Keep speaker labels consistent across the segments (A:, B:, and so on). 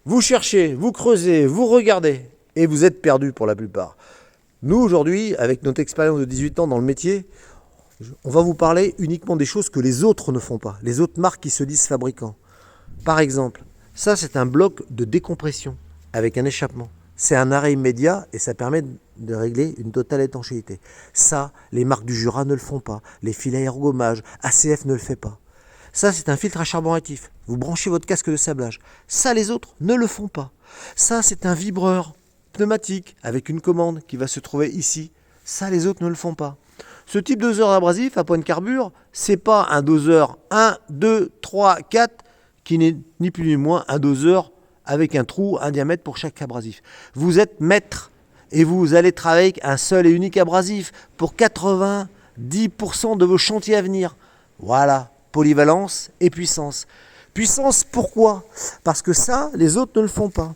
A: Vous cherchez, vous creusez, vous regardez et vous êtes perdu pour la plupart. Nous aujourd'hui, avec notre expérience de 18 ans dans le métier, on va vous parler uniquement des choses que les autres ne font pas, les autres marques qui se disent fabricants. Par exemple, ça c'est un bloc de décompression avec un échappement. C'est un arrêt immédiat et ça permet de régler une totale étanchéité. Ça, les marques du Jura ne le font pas, les filets ergommage, ACF ne le fait pas. Ça, c'est un filtre à charbon actif. Vous branchez votre casque de sablage. Ça, les autres ne le font pas. Ça, c'est un vibreur pneumatique avec une commande qui va se trouver ici. Ça, les autres ne le font pas. Ce type de doseur abrasif à point de carbure, c'est pas un doseur 1, 2, 3, 4 qui n'est ni plus ni moins un doseur avec un trou, un diamètre pour chaque abrasif. Vous êtes maître et vous allez travailler avec un seul et unique abrasif pour 90% de vos chantiers à venir. Voilà, polyvalence et puissance. Puissance, pourquoi? Parce que ça, les autres ne le font pas.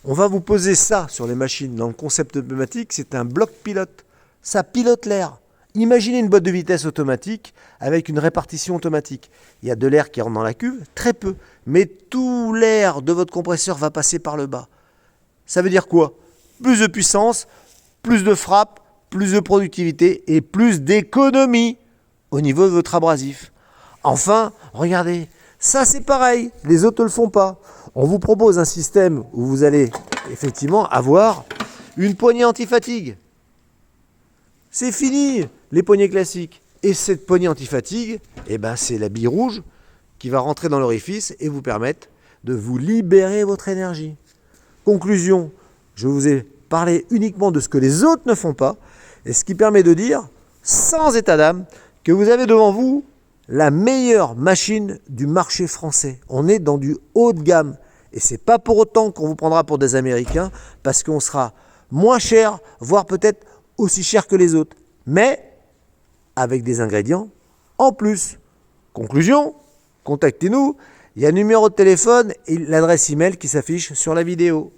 A: On va vous poser ça sur les machines. Dans le concept pneumatique, c'est un bloc pilote. Ça pilote l'air. Imaginez une boîte de vitesse automatique avec une répartition automatique. Il y a de l'air qui rentre dans la cuve, très peu. Mais tout l'air de votre compresseur va passer par le bas. Ça veut dire quoi? Plus de puissance, plus de frappe, plus de productivité et plus d'économie au niveau de votre abrasif. Enfin, regardez, ça c'est pareil, les autres ne le font pas. On vous propose un système où vous allez effectivement avoir une poignée anti-fatigue. C'est fini, les poignées classiques. Et cette poignée anti-fatigue, c'est la bille rouge qui va rentrer dans l'orifice et vous permettre de vous libérer votre énergie. Conclusion, je vous ai parlé uniquement de ce que les autres ne font pas, et ce qui permet de dire, sans état d'âme, que vous avez devant vous la meilleure machine du marché français. On est dans du haut de gamme. Et ce n'est pas pour autant qu'on vous prendra pour des Américains, parce qu'on sera moins cher, voire peut-être aussi cher que les autres. Mais avec des ingrédients en plus. Conclusion, contactez-nous. Il y a un numéro de téléphone et l'adresse email qui s'affiche sur la vidéo.